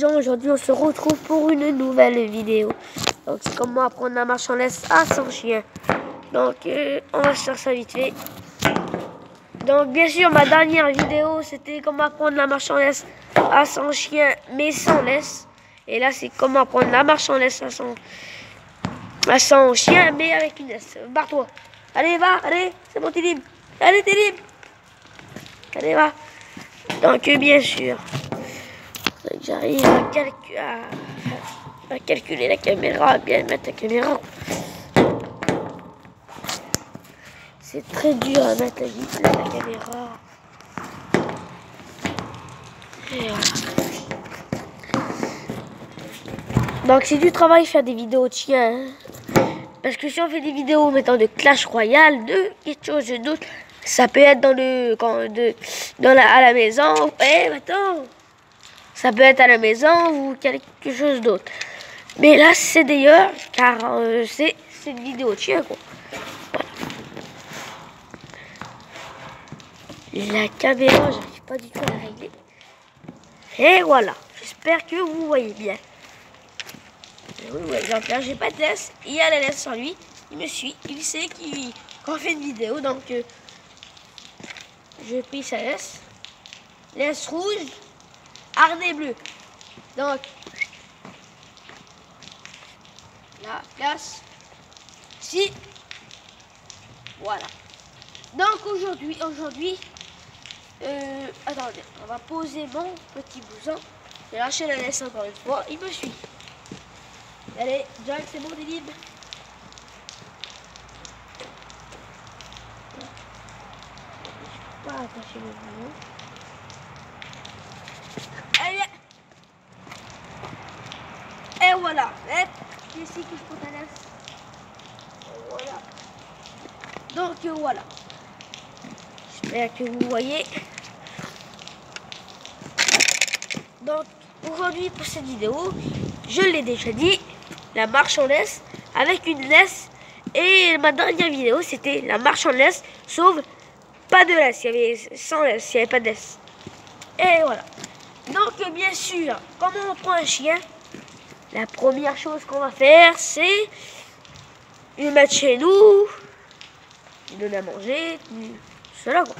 Aujourd'hui on se retrouve pour une nouvelle vidéo. Donc c'est comment apprendre la marche en laisse à son chien. Donc on va faire ça vite fait. Donc bien sûr ma dernière vidéo c'était comment apprendre la marche en laisse à son chien mais sans laisse. Et là c'est comment apprendre la marche en laisse à son chien mais avec une laisse. Barre-toi. Allez va, allez, c'est bon t'es libre. Allez t'es libre. Allez va. Donc bien sûr. J'arrive à calculer la caméra, à bien mettre la caméra. C'est très dur à mettre la caméra. Et voilà. Donc c'est du travail faire des vidéos de chiens. Parce que si on fait des vidéos mettant de Clash Royale, de quelque chose d'autre, ça peut être à la maison. Eh, attends. Ça peut être à la maison ou quelque chose d'autre. Mais là, c'est d'ailleurs, car c'est une vidéo de chien, quoi. Voilà. La caméra, j'arrive pas du tout à la régler. Et voilà. J'espère que vous voyez bien. Oui, Jean-Pierre, j'ai pas de laisse. Il y a la laisse sur lui. Il me suit. Il sait qu'on fait une vidéo. Donc, j'ai pris sa laisse. Laisse rouge. Harnais bleu. Donc, la place. Si. Voilà. Donc aujourd'hui, attendez, on va poser mon petit bouson. J'ai lâché la laisse encore une fois. Il me suit. Allez, Jack, c'est bon, t'es libre. Je peux pas attacher le bouton. Allez. Et voilà. C'est ici que je prends ta laisse. Voilà. Donc voilà. J'espère que vous voyez. Donc aujourd'hui pour cette vidéo, je l'ai déjà dit, la marche en laisse avec une laisse. Et ma dernière vidéo c'était la marche en laisse sauf pas de laisse, il y avait sans laisse, il n'y avait pas de laisse. Et voilà. Donc bien sûr, comment on prend un chien, la première chose qu'on va faire c'est le mettre chez nous, lui donner à manger, tout cela quoi.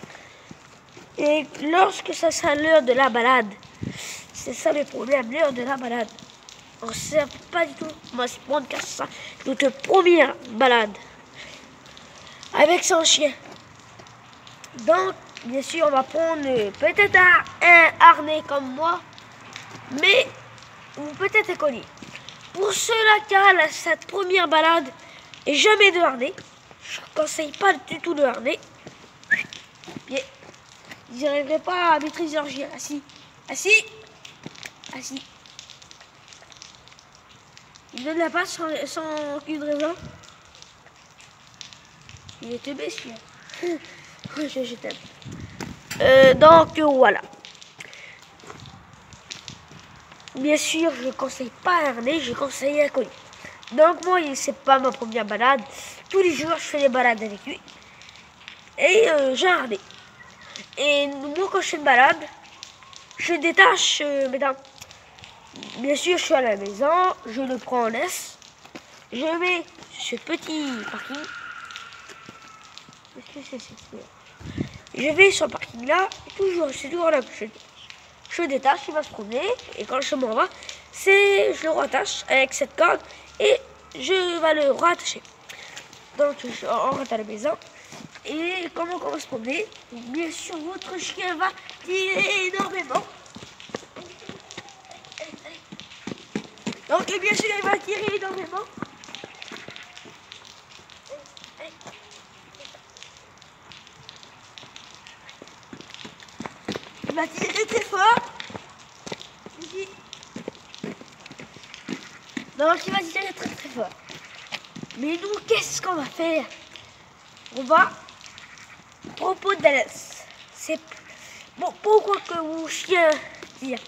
Et lorsque ça sera l'heure de la balade, c'est ça le problème, l'heure de la balade. On ne sait pas du tout comment se prendre car c'est ça notre première balade avec son chien. Donc, bien sûr, on va prendre peut-être un harnais comme moi, mais ou peut-être un collier. Pour ceux-là qui a cette première balade et jamais de harnais, je ne conseille pas du tout de harnais. Puis, ils n'arriveraient pas à maîtriser leur chien. Assis, assis, assis. Il donne la passe sans aucune raison. Il est teubé celui-là. Je t'aime. Donc voilà. Bien sûr, je ne conseille pas un harnais, je conseille un collier. Donc moi, c'est pas ma première balade. Tous les jours, je fais des balades avec lui. Et j'ai un harnais. Et moi, quand je fais une balade, je détache mes dents. Bien sûr, je suis à la maison, je le prends en laisse. Je vais sur ce petit parking. Je vais sur le parking là, c'est toujours là que je détache, il va se promener. Et quand je m'en vais, je le rattache avec cette corde et je vais le rattacher. Donc on rentre à la maison. Et comment on va se promener? Bien sûr, votre chien va tirer énormément. Donc bien sûr, il va tirer énormément. Il va tirer très fort. Donc il va tirer très très fort. Mais nous, qu'est-ce qu'on va faire? On va propos de la laisse. C'est bon, pourquoi que mon chien tire?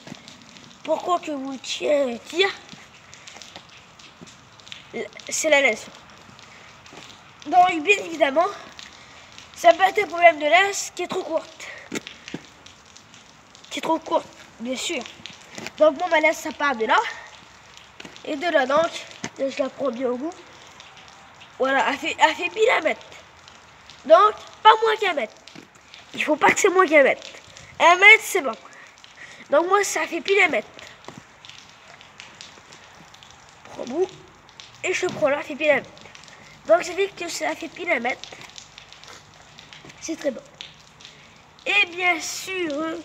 Pourquoi que mon chien tire? C'est la laisse. Donc bien évidemment, ça peut être un problème de laisse qui est trop courte. Qui est trop courte, bien sûr. Donc moi ma laisse ça part de là. Et de là donc, là, je la prends bien au bout. Voilà, elle fait pile 1 mètre. Donc, pas moins qu'1 mètre. Il faut pas que c'est moins qu'1 mètre. 1 mètre c'est bon. Donc moi ça fait pile 1 mètre. Je prends au bout. Et je prends là, fait pile 1 mètre. Donc ça fait que ça fait pile 1 mètre. C'est très bon. Et bien sûr,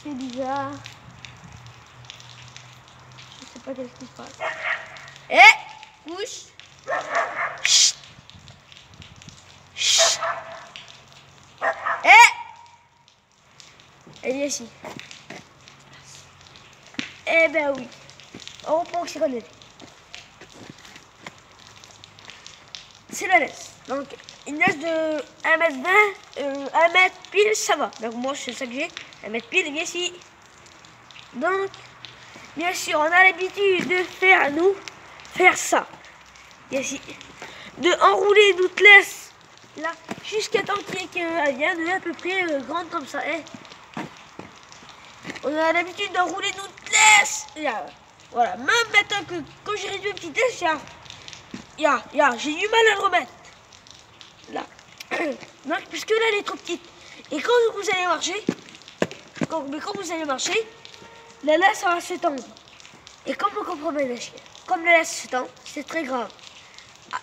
c'est bizarre. Je sais pas qu'est-ce qui se passe. Eh, couche. Chut. Chut. Eh. Elle est ici. Eh ben oui. On reprend que c'est qu'on est. C'est la laisse. Donc, une laisse de 1m20, 1 mètre pile, ça va. Donc, moi, c'est ça que j'ai. 1 mètre pile, bien ici. Donc, bien sûr, on a l'habitude de faire ça. Bien ici. De enrouler notre laisse, là, jusqu'à temps qu'elle vienne à peu près grande comme ça. Hein. On a l'habitude d'enrouler notre laisse. Là, voilà. Même maintenant que, quand j'ai réduit une petite laisse, j'ai du mal à le remettre. Là. Donc, puisque là, elle est trop petite. Et quand vous allez marcher, quand vous allez marcher, la laisse, ça va s'étendre. Et comme on comprend bien la chienne, comme la laisse s'étend, c'est très grave. Ah,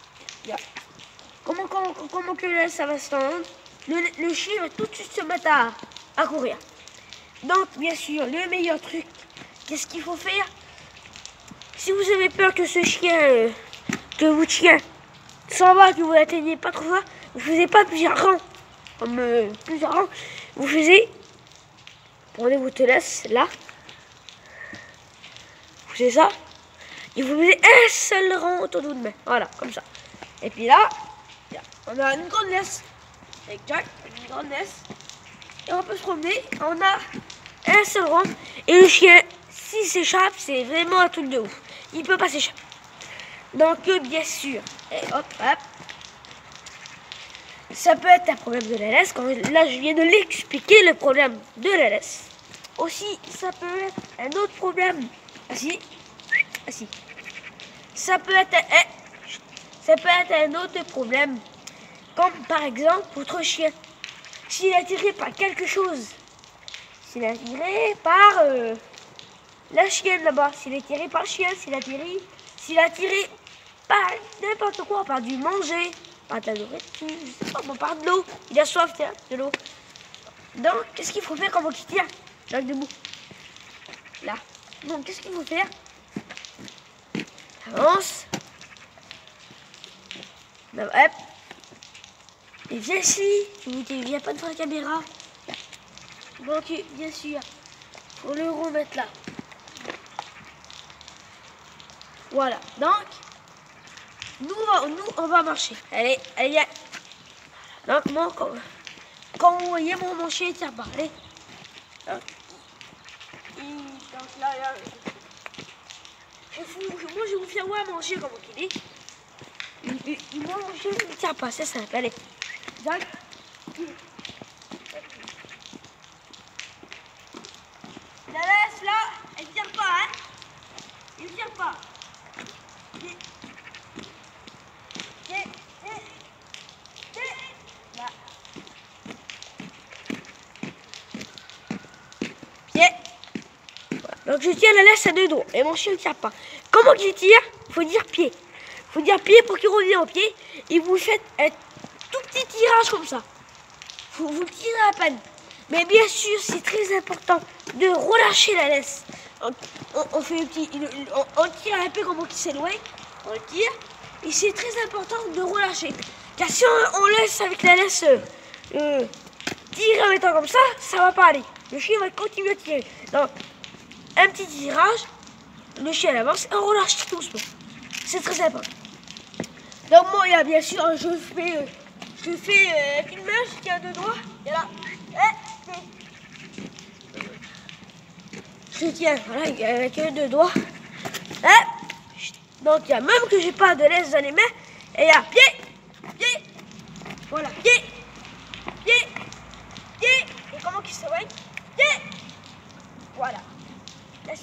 comment que la laisse, ça va s'étendre, le chien va tout de suite se mettre à courir. Donc, bien sûr, le meilleur truc, qu'est-ce qu'il faut faire? Si vous avez peur que ce chien, que votre chien s'en va, que vous l'atteignez pas trop fort, vous ne faisiez pas plusieurs rangs. Comme plusieurs rangs, vous prenez votre laisse là, vous faites ça, et vous mettez un seul rang autour de votre main. Voilà, comme ça. Et puis là, on a une grande laisse. Avec Jack, une grande laisse. Et on peut se promener, on a un seul rang. Et le chien, s'il s'échappe, c'est vraiment un truc de ouf. Il peut pas s'échapper. Donc, bien sûr, et hop, hop. Ça peut être un problème de la laisse. Là, je viens de l'expliquer, le problème de la laisse. Aussi, ça peut être un autre problème. Assis. Assis. Ça peut être un autre problème. Comme par exemple, votre chien. S'il est attiré par quelque chose. S'il est attiré par la chienne là-bas. S'il est attiré par le chien. S'il est attiré par n'importe quoi. Par du manger. Par de la nourriture. Je sais pas, par de l'eau. Il a soif, tiens, de l'eau. Donc, qu'est-ce qu'il faut faire quand il tient? Jacques debout. Là. Donc, qu'est-ce qu'il faut faire? Avance. Non, hop. Et viens ici. Tu viens pas devant la caméra. Donc, bien sûr, faut le remettre là. Voilà. Donc, nous, on va marcher. Allez, viens. Donc, moi, quand vous voyez mon chien, il tient pas. Allez. Donc là, moi, je vous fais voir mon chien, comment il est. Moi, mon chien, il ne tient pas, c'est simple. Allez. Donc, la laisse là, elle ne tire pas, hein. Il ne tire pas. Là. Pied. Voilà. Donc je tiens la laisse à 2 doigts et mon chien ne tire pas. Comment il tire? Il faut dire pied. Il faut dire pied pour qu'il revienne au pied. Et vous faites un tout petit tirage comme ça. Vous tirez à peine. Mais bien sûr, c'est très important de relâcher la laisse. On fait un petit, on tire un peu comme on s'éloigne. On tire. Et c'est très important de relâcher. Car si on laisse avec la laisse tirer en mettant comme ça va pas aller. Le chien va continuer à tirer. Donc, un petit tirage, le chien avance et on relâche tout doucement. C'est très important. Donc moi, il y a bien sûr, je fais avec une main, je tiens 2 doigts, et là, je tiens, voilà, avec 2 doigts. Donc il y a même que j'ai pas de laisse dans les mains, et il y a pied, voilà, pied, et comment qu'il se voit, pied,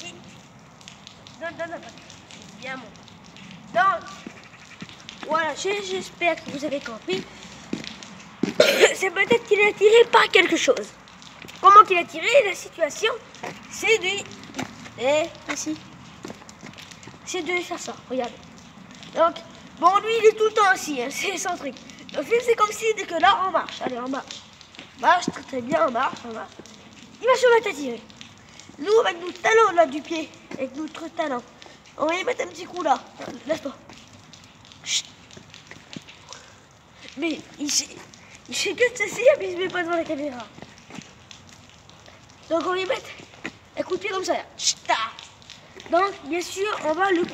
ici. Donne la patate. C'est bien bon. Donc, voilà, j'espère que vous avez compris. C'est peut-être qu'il est attiré par quelque chose. Comment qu'il a tiré la situation? C'est de... ici. C'est de faire ça, regardez. Donc, bon, lui, il est tout le temps assis, hein, c'est son truc. Le film, c'est comme si, dès que là, on marche. Allez, on marche. Marche, très bien, on marche. Il va se mettre à tirer. Nous, avec nos talons, là, du pied, avec notre talon, on va y mettre un petit coup, là. Laisse-toi. Chut. Mais, il fait que de s'asseoir, mais il se met pas devant la caméra. Donc, on va y mettre un coup de pied comme ça, là. Chut. Donc, bien sûr, on va le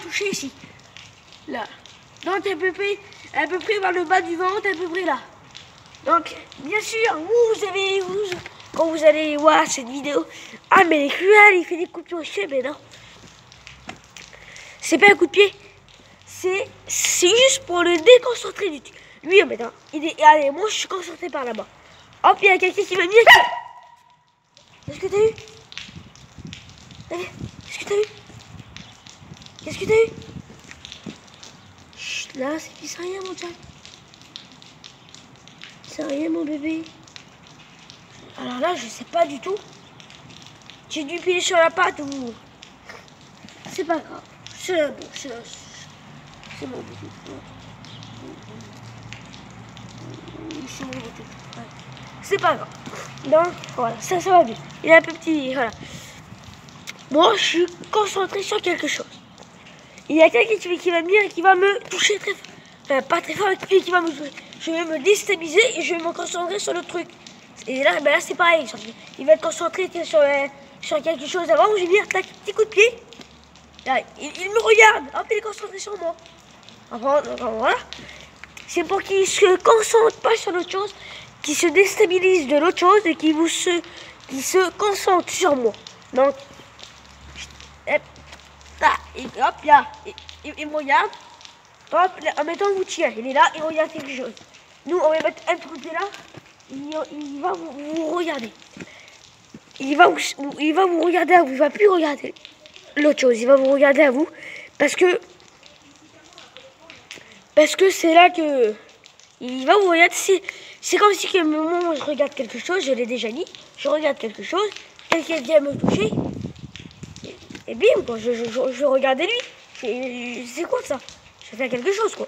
toucher ici. Là. Donc, à peu près vers le bas du ventre, à peu près là. Donc, bien sûr, quand vous allez voir cette vidéo, ah, mais les cruels, il fait des coups de pied au chien, mais non. C'est pas un coup de pied. C'est juste pour le déconcentrer du truc. Lui, maintenant, allez, moi, je suis concentré par là-bas. Hop, il y a quelqu'un qui m'a mis. Qu'est-ce que t'as eu? Qu'est-ce que t'as eu? Qu'est-ce que t'as eu? Chut, là, c'est rien, mon Jack. C'est rien, mon bébé. Alors là, je sais pas du tout. J'ai dû piler sur la patte ou... C'est pas grave. C'est mon bébé. C'est pas grave. Donc, voilà, ça va bien. Il est un peu petit, voilà. Moi, je suis concentré sur quelque chose. Il y a quelqu'un qui va venir et qui va me toucher très fort. Enfin, pas très fort, mais qui va me toucher. Je vais me déstabiliser et je vais me concentrer sur le truc. Et là, ben là c'est pareil. Il va être concentré sur quelque chose avant. Je vais dire, tac, petit coup de pied. Là, il me regarde. Hop, il est concentré sur moi. Enfin, voilà. C'est pour qu'il se concentre pas sur l'autre chose, qu'il se déstabilise de l'autre chose et qu'il se concentre sur moi. Donc, hop, là, il me regarde. Hop, là, en mettant vous tient, il est là, il regarde quelque chose. Nous, on va mettre un petit côté là, il va vous regarder. Il va vous regarder à vous, il va plus regarder l'autre chose, il va vous regarder à vous. Parce que c'est là que il va vous regarder. C'est comme si, au moment où je regarde quelque chose, je l'ai déjà dit, je regarde quelque chose, quelqu'un vient me toucher. Et bim, quoi, je regardais lui. C'est quoi ça? Je vais faire quelque chose, quoi.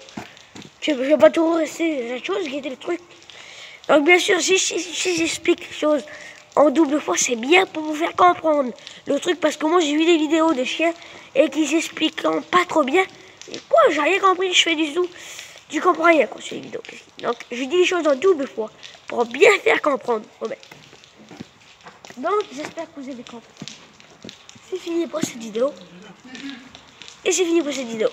Je vais pas tout rester la chose qui était le truc. Donc, bien sûr, si j'explique quelque chose en double fois, c'est bien pour vous faire comprendre le truc. Parce que moi, j'ai vu des vidéos de chiens et qui s'expliquent pas trop bien. Et quoi, j'ai rien compris, je fais du tout. Tu comprends rien quand je fais des vidéos. Donc, je dis les choses en double fois pour bien faire comprendre. Donc, j'espère que vous avez compris. C'est fini pour cette vidéo. Et c'est fini pour cette vidéo.